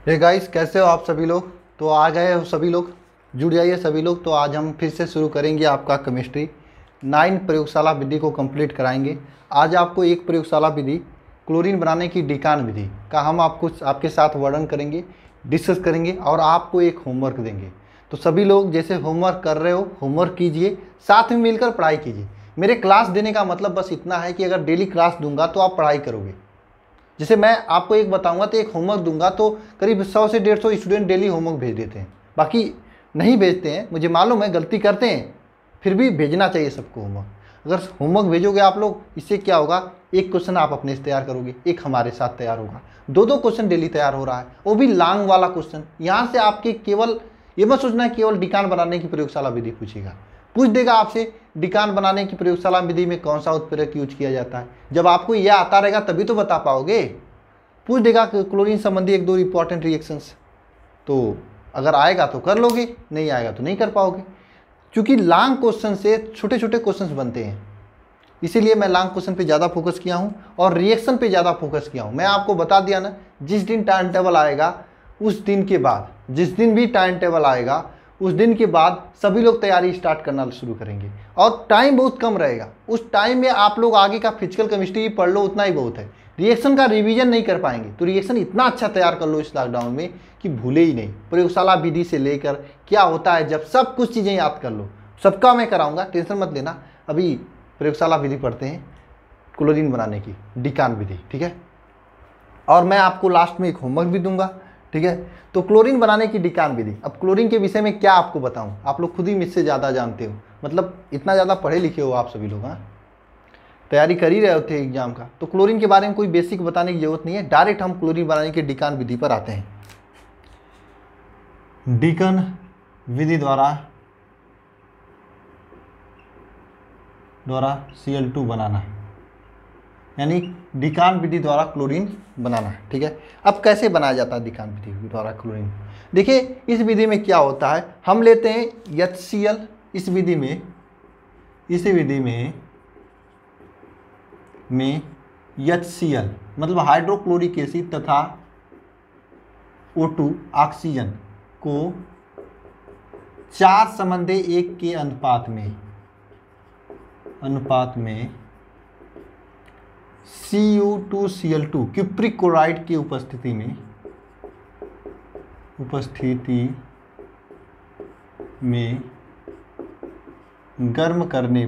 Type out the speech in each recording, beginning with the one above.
Hey guys, कैसे हो आप सभी लोग। तो आ गए हो सभी लोग, जुड़ जाइए सभी लोग। तो आज हम फिर से शुरू करेंगे आपका केमिस्ट्री 9 प्रयोगशाला विधि को कंप्लीट कराएंगे। आज आपको एक प्रयोगशाला विधि क्लोरीन बनाने की डिकान विधि का हम आपको आपके साथ वर्णन करेंगे, डिस्कस करेंगे और आपको एक होमवर्क देंगे। तो सभी लोग जैसे होमवर्क कर रहे हो होमवर्क कीजिए, साथ में मिलकर पढ़ाई कीजिए। मेरे क्लास देने का मतलब बस इतना है कि अगर डेली क्लास दूंगा तो आप पढ़ाई करोगे। जैसे मैं आपको एक बताऊंगा तो एक होमवर्क दूंगा तो करीब 100 से 150 स्टूडेंट डेली होमवर्क भेज देते हैं, बाकी नहीं भेजते हैं। मुझे मालूम है गलती करते हैं, फिर भी भेजना चाहिए सबको होमवर्क। अगर होमवर्क भेजोगे आप लोग, इससे क्या होगा, एक क्वेश्चन आप अपने से तैयार करोगे, एक हमारे साथ तैयार होगा, दो दो क्वेश्चन डेली तैयार हो रहा है, वो भी लॉन्ग वाला क्वेश्चन। यहाँ से आपके केवल ये मत सोचना है केवल डिकान बनाने की प्रयोगशाला विधि पूछेगा, पूछ देगा आपसे डिकान बनाने की प्रयोगशाला विधि में कौन सा उत्प्रेरक यूज किया जाता है। जब आपको यह आता रहेगा तभी तो बता पाओगे। पूछ देगा क्लोरीन संबंधी एक दो इंपॉर्टेंट रिएक्शंस, तो अगर आएगा तो कर लोगे, नहीं आएगा तो नहीं कर पाओगे। क्योंकि लॉन्ग क्वेश्चन से छोटे छोटे क्वेश्चंस बनते हैं, इसीलिए मैं लॉन्ग क्वेश्चन पे ज़्यादा फोकस किया हूँ और रिएक्शन पे ज़्यादा फोकस किया हूँ। मैं आपको बता दिया ना, जिस दिन टाइम टेबल आएगा उस दिन के बाद, जिस दिन भी टाइम टेबल आएगा उस दिन के बाद सभी लोग तैयारी स्टार्ट करना शुरू करेंगे और टाइम बहुत कम रहेगा। उस टाइम में आप लोग आगे का फिजिकल केमिस्ट्री पढ़ लो, उतना ही बहुत है। रिएक्शन का रिवीजन नहीं कर पाएंगे तो रिएक्शन इतना अच्छा तैयार कर लो इस लॉकडाउन में कि भूले ही नहीं। प्रयोगशाला विधि से लेकर क्या होता है जब सब कुछ चीज़ें याद कर लो, सबका मैं कराऊंगा, टेंशन मत लेना। अभी प्रयोगशाला विधि पढ़ते हैं क्लोरीन बनाने की डिकान विधि, ठीक है। और मैं आपको लास्ट में एक होमवर्क भी दूंगा, ठीक है। तो क्लोरीन बनाने की डिकान विधि, अब क्लोरीन के विषय में क्या आपको बताऊं, आप लोग खुद ही मुझसे ज़्यादा जानते हो, मतलब इतना ज़्यादा पढ़े लिखे हो आप सभी लोग, हाँ तैयारी कर ही रहे होते एग्जाम का। तो क्लोरीन के बारे में कोई बेसिक बताने की जरूरत नहीं है, डायरेक्ट हम क्लोरीन बनाने की डिकान विधि पर आते हैं। डिकन विधि द्वारा Cl2 बनाना, यानी डिकान विधि द्वारा क्लोरीन बनाना, ठीक है। अब कैसे बनाया जाता है डिकान विधि द्वारा क्लोरीन, देखिए इस विधि में क्या होता है, हम लेते हैं HCl। इस विधि में HCl मतलब हाइड्रोक्लोरिक एसिड तथा O2 ऑक्सीजन को 4:1 के अनुपात में Cu2Cl2 क्यूप्रिक क्लोराइड की उपस्थिति में गर्म करने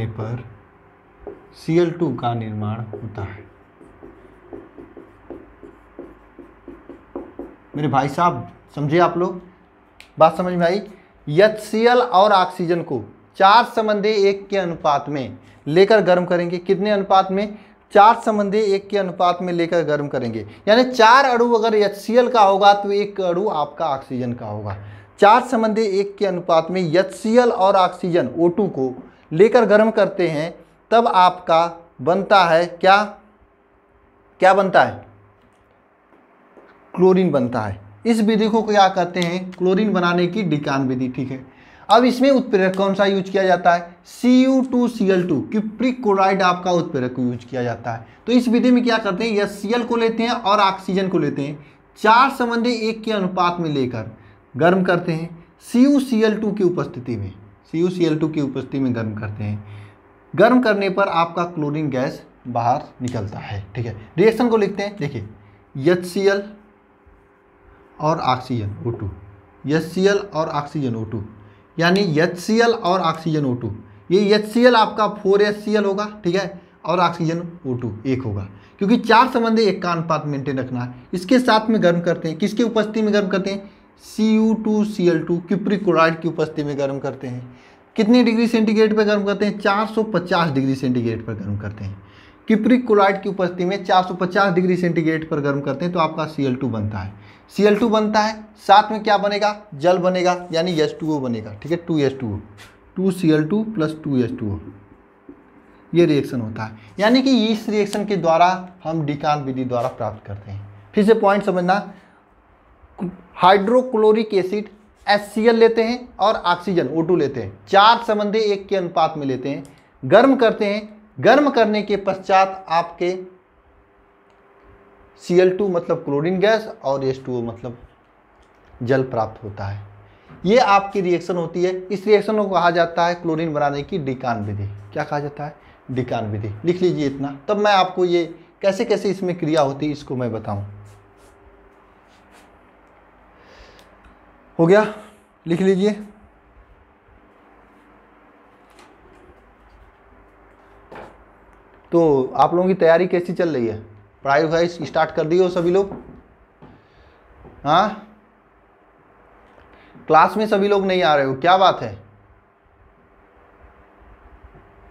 पर Cl2 का निर्माण होता है। मेरे भाई साहब समझे आप लोग, बात समझ में आई। HCl और ऑक्सीजन को 4:1 के अनुपात में लेकर गर्म करेंगे। कितने अनुपात में, 4:1 के अनुपात में लेकर गर्म करेंगे। यानी 4 अणु अगर HCl का होगा तो 1 अणु आपका ऑक्सीजन का होगा। 4:1 के अनुपात में HCl और ऑक्सीजन O2 को लेकर गर्म करते हैं, तब आपका बनता है क्या बनता है, क्लोरीन बनता है। इस विधि को क्या कहते हैं, क्लोरीन बनाने की डिकान विधि, ठीक है। अब इसमें उत्प्रेरक कौन सा यूज किया जाता है, Cu2Cl2 क्यूप्रिक क्लोराइड आपका उत्प्रेरक यूज किया जाता है। तो इस विधि में क्या करते हैं, HCl को लेते हैं और ऑक्सीजन को लेते हैं, 4:1 के अनुपात में लेकर गर्म करते हैं। CuCl2 की उपस्थिति में गर्म करते हैं। गर्म करने पर आपका क्लोरीन गैस बाहर निकलता है, ठीक है। रिएक्शन को लिखते हैं, देखिए HCl और ऑक्सीजन O2, HCl और ऑक्सीजन O2, यानी HCl और ऑक्सीजन O2। ये HCl आपका 4HCl होगा, ठीक है, और ऑक्सीजन O2 1 होगा, क्योंकि 4:1 का अनुपात मेंटेन रखना है। इसके साथ में गर्म करते हैं, किसकी उपस्थिति में गर्म करते हैं, Cu2Cl2 क्यूप्रिक क्लोराइड की उपस्थिति में गर्म करते हैं। कितनी डिग्री सेंटीग्रेड पर गर्म करते हैं, 450 डिग्री सेंटीग्रेड पर गर्म करते हैं। क्यूप्रिक क्लोराइड की उपस्थिति में 450 डिग्री सेंटीग्रेड पर गर्म करते हैं, तो आपका Cl2 बनता है। Cl2 बनता है, साथ में क्या बनेगा, जल बनेगा, यानी H2O बनेगा, ठीक है, 2H2O, 2Cl2 + 2H2O। ये रिएक्शन होता है, यानी कि इस रिएक्शन के द्वारा हम डिकान विधि द्वारा प्राप्त करते हैं। फिर से पॉइंट समझना, हाइड्रोक्लोरिक एसिड HCl लेते हैं और ऑक्सीजन O2 लेते हैं, 4:1 के अनुपात में लेते हैं, गर्म करते हैं। गर्म करने के पश्चात आपके Cl2 मतलब क्लोरीन गैस और H2O मतलब जल प्राप्त होता है। ये आपकी रिएक्शन होती है। इस रिएक्शन को कहा जाता है क्लोरीन बनाने की डिकान विधि। क्या कहा जाता है? डिकान विधि। लिख लीजिए इतना, तब मैं आपको ये कैसे कैसे इसमें क्रिया होती है इसको मैं बताऊं। हो गया? लिख लीजिए। तो आप लोगों की तैयारी कैसी चल रही है? पढ़ाई वढ़ाई स्टार्ट कर दी हो सभी लोग? हाँ, क्लास में सभी लोग नहीं आ रहे हो, क्या बात है?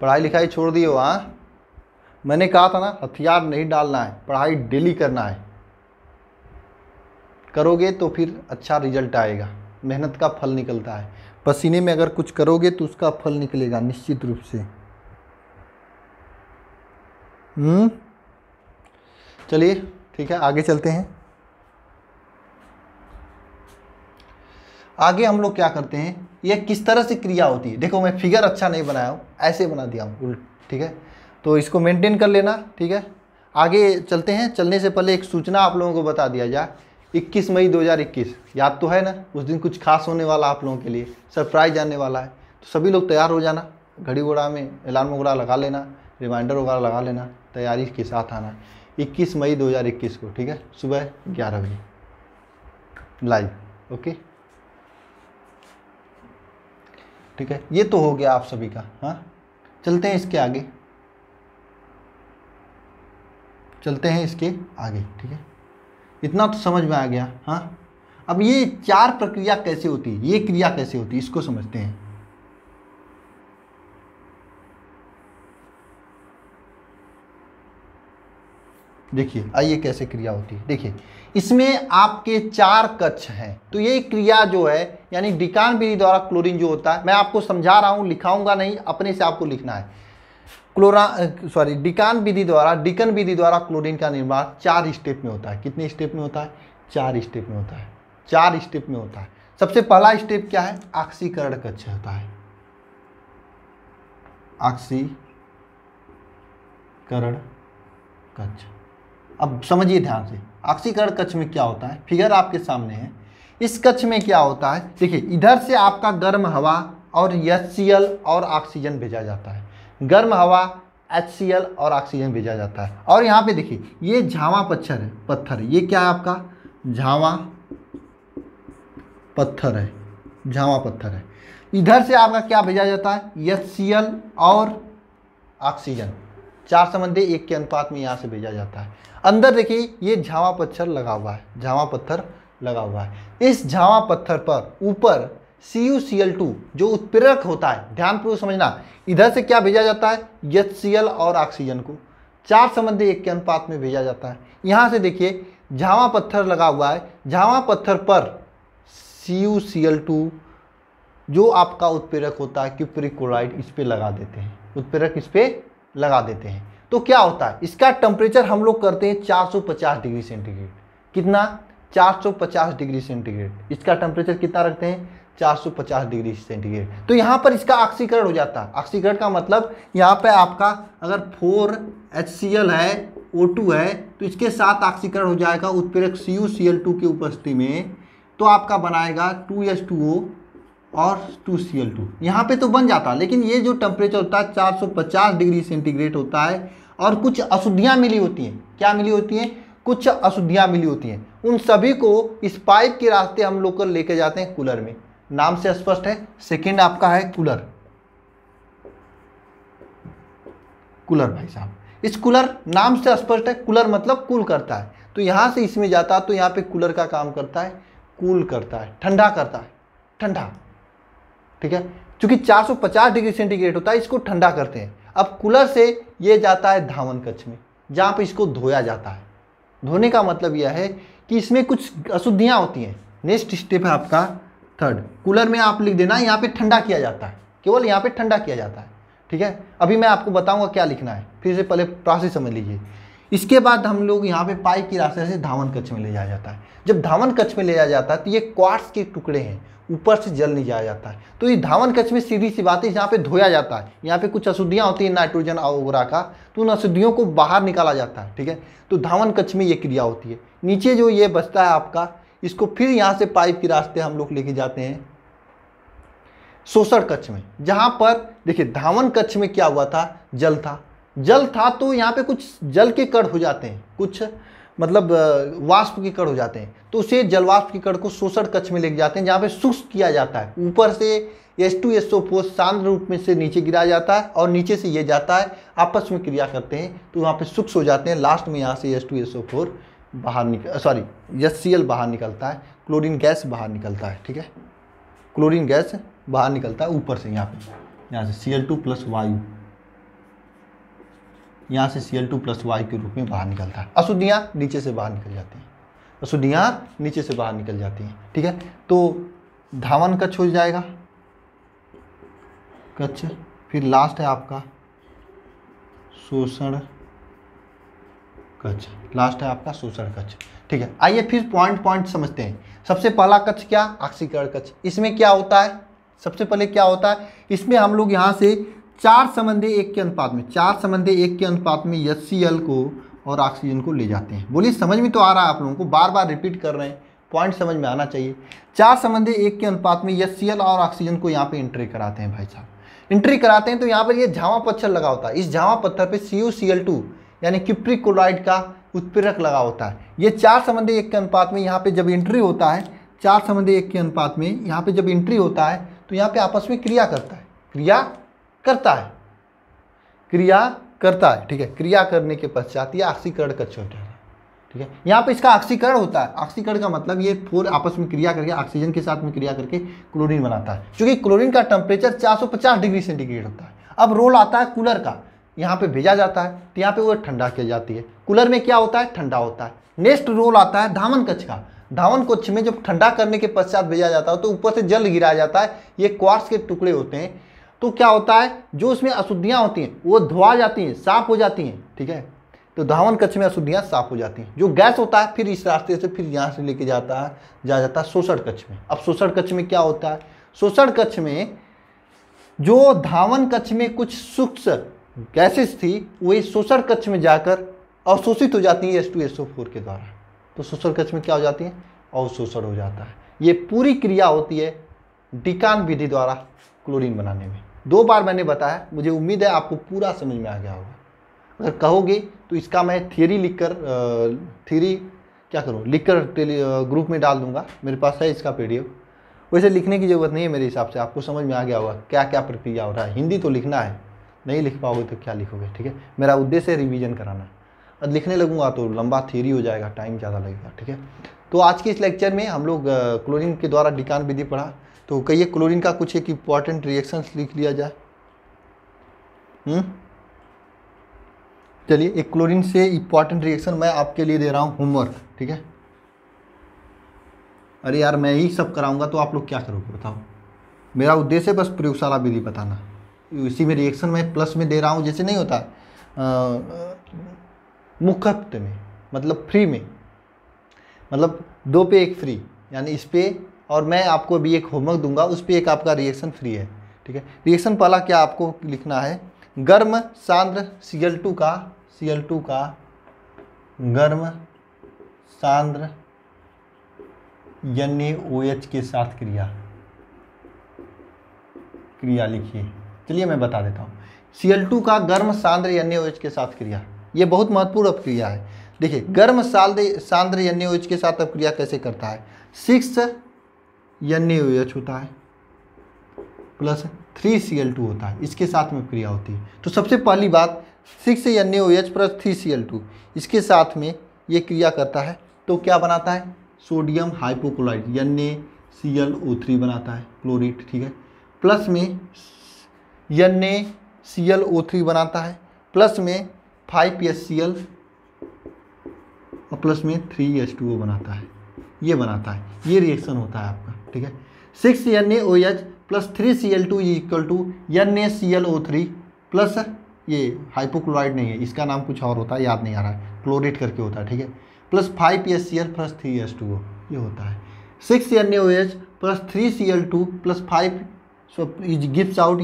पढ़ाई लिखाई छोड़ दी हो? हाँ, मैंने कहा था ना, हथियार नहीं डालना है, पढ़ाई डेली करना है। करोगे तो फिर अच्छा रिजल्ट आएगा, मेहनत का फल निकलता है। पसीने में अगर कुछ करोगे तो उसका फल निकलेगा निश्चित रूप से। चलिए ठीक है, आगे चलते हैं। आगे हम लोग क्या करते हैं, ये किस तरह से क्रिया होती है। देखो मैं फिगर अच्छा नहीं बनाया हूँ, ऐसे बना दिया हूँ उल्ट, ठीक है। तो इसको मेंटेन कर लेना, ठीक है। आगे चलते हैं। चलने से पहले एक सूचना आप लोगों को बता दिया जाए। 21 मई 2021 याद तो है ना? उस दिन कुछ खास होने वाला आप लोगों के लिए, सरप्राइज आने वाला है। तो सभी लोग तैयार हो जाना, घड़ी घोड़ा में अलार्म वगैरह लगा लेना, रिमाइंडर वगैरह लगा लेना, तैयारी के साथ आना 21 मई 2021 को, ठीक है, सुबह 11 बजे लाइव। ओके ठीक है, ये तो हो गया आप सभी का। हाँ, चलते हैं इसके आगे, चलते हैं इसके आगे, ठीक है। इतना तो समझ में आ गया। हाँ, अब ये चार प्रक्रिया कैसे होती है, ये क्रिया कैसे होती है, इसको समझते हैं। देखिए आइए कैसे क्रिया होती है। देखिए इसमें आपके चार कक्ष हैं, तो ये क्रिया जो है यानी डिकान विधि द्वारा क्लोरीन जो होता है, मैं आपको समझा रहा हूँ, लिखाऊंगा नहीं, अपने से आपको लिखना है। डिकान विधि द्वारा क्लोरीन का निर्माण 4 स्टेप में होता है। कितने स्टेप में होता है? 4 स्टेप में होता है। 4 स्टेप में होता है। सबसे पहला स्टेप क्या है? ऑक्सीकरण कक्ष होता है। ऑक्सीकरण कक्ष। अब समझिए ध्यान से, ऑक्सीकरण कक्ष में क्या होता है, फिगर आपके सामने है। इस कक्ष में क्या होता है, देखिए इधर से आपका गर्म हवा और HCl और ऑक्सीजन भेजा जाता है। गर्म हवा, HCl और ऑक्सीजन भेजा जाता है। और यहाँ पे देखिए ये झावा पत्थर है, ये क्या है आपका? झावा पत्थर है, झावा पत्थर है। इधर से आपका क्या भेजा जाता है? HCl और ऑक्सीजन 4 संबंधी 1 के अनुपात में यहाँ से भेजा जाता है। अंदर देखिए ये झावा पत्थर लगा हुआ है, झावा पत्थर लगा हुआ है। इस झावा पत्थर पर ऊपर CuCl2 जो उत्प्रेरक होता है, ध्यानपूर्वक समझना, इधर से क्या भेजा जाता है? HCl और ऑक्सीजन को 4 संबंधी 1 के अनुपात में भेजा जाता है। यहाँ से देखिए झावा पत्थर लगा हुआ है, झावा पत्थर पर CuCl2 जो आपका उत्प्रेरक होता है क्यूपरिक क्लोराइड, इस पे लगा देते हैं, उत्प्रेरक इस पे लगा देते हैं। तो क्या होता है, इसका टेम्परेचर हम लोग करते हैं 450 डिग्री सेंटीग्रेड। कितना? 450 डिग्री सेंटीग्रेड। इसका टेम्परेचर कितना रखते हैं? 450 डिग्री सेंटीग्रेड। तो यहाँ पर इसका ऑक्सीकरण हो जाता है। ऑक्सीकरण का मतलब यहाँ पे आपका अगर 4HCl है, O2 है, तो इसके साथ ऑक्सीकरण हो जाएगा उत्प्रेरक CuCl2 की उपस्थिति में, तो आपका बनाएगा 2H2O और 2Cl2। यहाँ पे तो बन जाता है, लेकिन ये जो टेम्परेचर होता है 450 डिग्री सेंटीग्रेड होता है। और कुछ अशुद्धियाँ मिली होती हैं। क्या मिली होती हैं? कुछ अशुद्धियाँ मिली होती हैं। उन सभी को इस पाइप के रास्ते हम लोग कर लेके जाते हैं कूलर में। नाम से स्पष्ट है, सेकंड आपका है कूलर। कूलर भाई साहब, इस कूलर नाम से स्पष्ट है, कूलर मतलब कूल करता है। तो यहाँ से इसमें जाता है, तो यहाँ पे कूलर का काम करता है, कूल करता है, ठंडा करता है, ठंडा, ठीक है। चूंकि 450 डिग्री सेंटीग्रेड होता है, इसको ठंडा करते हैं। अब कूलर से ये जाता है धावन कक्ष में, जहाँ पे इसको धोया जाता है। धोने का मतलब यह है कि इसमें कुछ अशुद्धियाँ होती हैं। नेक्स्ट स्टेप है आपका थर्ड, कूलर में आप लिख देना, यहाँ पे ठंडा किया जाता है, केवल यहाँ पे ठंडा किया जाता है, ठीक है। अभी मैं आपको बताऊंगा क्या लिखना है, फिर से पहले प्रोसेस समझ लीजिए। इसके बाद हम लोग यहाँ पे पाइप की रास्ते से धावन कक्ष में ले जाया जाता है। जब धावन कक्ष में ले जाया जाता है तो ये क्वार्ट्स के टुकड़े हैं, ऊपर से जल नहीं जाया जाता है। तो ये धावन कक्ष में सीधी सी बात है, यहाँ पे धोया जाता है, यहाँ पे कुछ अशुद्धियाँ होती हैं नाइट्रोजन वगैरह का, तो उन अशुद्धियों को बाहर निकाला जाता है। ठीक है, तो धावन कक्ष में ये क्रिया होती है। नीचे जो ये बचता है आपका, इसको फिर यहाँ से पाइप के रास्ते हम लोग लेके जाते हैं शोषण कक्ष में, जहाँ पर देखिए धावन कक्ष में क्या हुआ था, जल था तो यहाँ पे कुछ जल के कण हो जाते हैं, कुछ मतलब वाष्प के कण हो जाते हैं, तो उसे जलवाष्प के कण को शोषण कक्ष में लेके जाते हैं, जहाँ पे शुष्क किया जाता है। ऊपर से H2SO4 सांद्र रूप में से नीचे गिरा जाता है और नीचे से ये जाता है, आपस में क्रिया करते हैं तो वहाँ पे शुष्क हो जाते हैं। लास्ट में यहाँ से H2SO4 बाहर HCl बाहर निकलता है, क्लोरीन गैस बाहर निकलता है। ठीक है, क्लोरीन गैस बाहर निकलता है ऊपर से, यहाँ से Cl2 प्लस वायु, यहाँ से Cl2 प्लस वायु के रूप में बाहर निकलता है। अशुद्धियाँ नीचे से बाहर निकल जाती हैं, अशुद्धियाँ नीचे से बाहर निकल जाती हैं। ठीक है, तो धावन कक्ष हो जाएगा कक्ष, फिर लास्ट है आपका शोषण कक्ष, लास्ट है आपका शोषण कक्ष। ठीक है, आइए फिर पॉइंट समझते हैं। सबसे पहला कक्ष क्या, ऑक्सीकरण कक्ष। इसमें क्या होता है, सबसे पहले क्या होता है, इसमें हम लोग यहाँ से 4:1 के अनुपात में, 4:1 के अनुपात में HCl को और ऑक्सीजन को ले जाते हैं। बोलिए समझ में तो आ रहा है आप लोगों को, बार बार रिपीट कर रहे हैं, पॉइंट समझ में आना चाहिए। 4:1 के अनुपात में HCl और ऑक्सीजन को यहाँ पे एंट्री कराते हैं भाई साहब, एंट्री कराते हैं तो यहाँ पर ये झावा पत्थर लगा होता है, इस झावा पत्थर पे CuCl2 यानी क्यूप्रिक क्लोराइड का उत्प्रेरक लगा होता है। ये 4:1 के अनुपात में यहाँ पे जब एंट्री होता है, 4:1 के अनुपात में यहाँ पे जब एंट्री होता है तो यहाँ पे आपस में क्रिया करता है, क्रिया करता है। ठीक है, क्रिया करने के पश्चात ये ऑक्सीकरण कक्ष होता है। ठीक है, यहाँ पे इसका ऑक्सीकरण होता है। ऑक्सीकरण का मतलब ये 4 आपस में क्रिया करके ऑक्सीजन के साथ में क्रिया करके क्लोरीन बनाता है, क्योंकि क्लोरीन का टेम्परेचर 450 डिग्री सेंटीग्रेड होता है। अब रोल आता है कूलर का, यहाँ पे भेजा जाता है तो यहाँ पे वो ठंडा की जाती है, कूलर में क्या होता है, ठंडा होता है। नेक्स्ट रोल आता है धावन कक्ष का, धावन कक्ष में जब ठंडा करने के पश्चात भेजा जाता है तो ऊपर से जल गिराया जाता है, ये क्वार्ट्ज के टुकड़े होते हैं। तो क्या होता है, जो उसमें अशुद्धियाँ होती हैं वो धोआ जाती हैं, साफ हो जाती हैं। ठीक है, तो धावन कक्ष में अशुद्धियाँ साफ हो जाती हैं। जो गैस होता है फिर इस रास्ते से फिर यहाँ से लेके जाता है शोषण कक्ष में। अब शोषण कक्ष में क्या होता है, शोषण कक्ष में जो धावन कक्ष में कुछ सूक्ष्म गैसेस थी वो शोषण कक्ष में जाकर अवशोषित हो जाती है H2SO4 के द्वारा। तो शोषण कक्ष में क्या हो जाती है, अवशोषण हो जाता है। ये पूरी क्रिया होती है डिकान विधि द्वारा क्लोरीन बनाने में। 2 बार मैंने बताया, मुझे उम्मीद है आपको पूरा समझ में आ गया होगा। अगर कहोगे तो इसका मैं थियरी लिखकर ग्रुप में डाल दूंगा, मेरे पास है इसका PDF। वैसे लिखने की ज़रूरत नहीं है मेरे हिसाब से, आपको समझ में आ गया होगा क्या क्या प्रक्रिया हो रहा है। हिंदी तो लिखना है, नहीं लिख पाओगे तो क्या लिखोगे। ठीक है, मेरा उद्देश्य है रिवीजन कराना। अब लिखने लगूंगा तो लंबा थियरी हो जाएगा, टाइम ज़्यादा लगेगा। ठीक है, तो आज के इस लेक्चर में हम लोग क्लोरीन के द्वारा डिकान विधि पढ़ा। तो कहिए क्लोरीन का कुछ एक इम्पॉर्टेंट रिएक्शंस लिख लिया जाए। चलिए, एक क्लोरीन से इम्पॉर्टेंट रिएक्शन मैं आपके लिए दे रहा हूँ होमवर्क। ठीक है, अरे यार मैं ही सब कराऊंगा तो आप लोग क्या करोगे बताओ। मेरा उद्देश्य है बस प्रयोगशाला विधि बताना। इसी में रिएक्शन मैं प्लस में दे रहा हूँ, जैसे नहीं होता मुफ्त में, मतलब फ्री में, मतलब 2 पे 1 फ्री, यानी इस पे और मैं आपको अभी एक होमवर्क दूंगा, उस पर एक आपका रिएक्शन फ्री है। ठीक है, रिएक्शन पहला क्या आपको लिखना है, गर्म सांद्र Cl2 का गर्म सांद्र NaOH के साथ क्रिया लिखिए। चलिए मैं बता देता हूँ, Cl2 का गर्म सांद्र NaOH के साथ क्रिया, ये बहुत महत्वपूर्ण अपक्रिया है। देखिए गर्म सांद्र NaOH के साथ अपक्रिया कैसे करता है, 6 NaOH होता है प्लस 3 Cl2 होता है, इसके साथ में क्रिया होती है। तो सबसे पहली बात 6 NaOH प्लस 3 Cl2 इसके साथ में ये क्रिया करता है तो क्या बनाता है, सोडियम हाइपोक्लोराइड NaClO3 बनाता है, क्लोरीट। ठीक है, प्लस में NaClO3 बनाता है, प्लस में 5HCl और प्लस में 3H2O बनाता है, ये बनाता है, ये रिएक्शन होता है आपका। ठीक है, 6 NaOH plus 3 Cl2 equal to NaClO3 plus ये हाइपोक्लोराइड नहीं है, इसका नाम कुछ और होता है, याद नहीं आ रहा है, क्लोरेट करके होता है। ठीक है, प्लस 5HCl प्लस 3H2O ये होता है। 6 NaOH plus 3Cl2 plus 5 gives out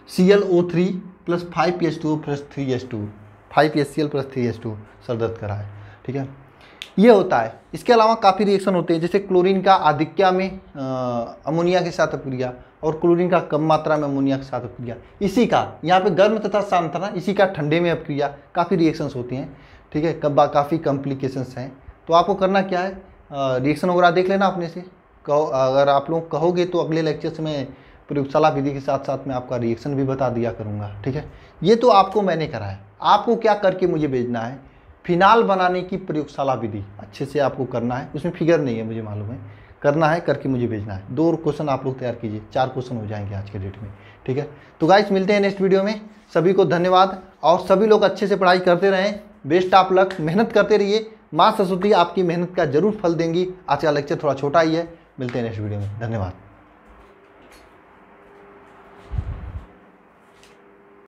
NaClO3 plus 5PH2 plus 3H2, 5HCl plus 3H2 sir दर्द करा है। ठीक है, ये होता है। इसके अलावा काफ़ी रिएक्शन होते हैं, जैसे क्लोरीन का आधिक्य में अमोनिया के साथ अपक्रिया और क्लोरीन का कम मात्रा में अमोनिया के साथ अपक्रिया। इसी का यहाँ पे गर्म तथा शांत था ना, इसी का ठंडे में अपक्रिया, काफ़ी रिएक्शंस होती हैं। ठीक है, काफ़ी कॉम्प्लिकेशंस हैं। तो आपको करना क्या है, रिएक्शन वगैरह देख लेना अपने से। अगर आप लोग कहोगे तो अगले लेक्चर्स में प्रयोगशाला विधि के साथ साथ मैं आपका रिएक्शन भी बता दिया करूँगा। ठीक है, ये तो आपको मैंने करा है। आपको क्या करके मुझे भेजना है, फिनाल बनाने की प्रयोगशाला विधि अच्छे से आपको करना है। उसमें फिगर नहीं है मुझे मालूम है, करना है, करके मुझे भेजना है। 2 क्वेश्चन आप लोग तैयार कीजिए, 4 क्वेश्चन हो जाएंगे आज के डेट में। ठीक है, तो गाइस मिलते हैं नेक्स्ट वीडियो में। सभी को धन्यवाद, और सभी लोग अच्छे से पढ़ाई करते रहें। बेस्ट ऑफ लक, मेहनत करते रहिए। माँ सरस्वती आपकी मेहनत का जरूर फल देंगी। आज का लेक्चर थोड़ा छोटा ही है। मिलते हैं नेक्स्ट वीडियो में, धन्यवाद।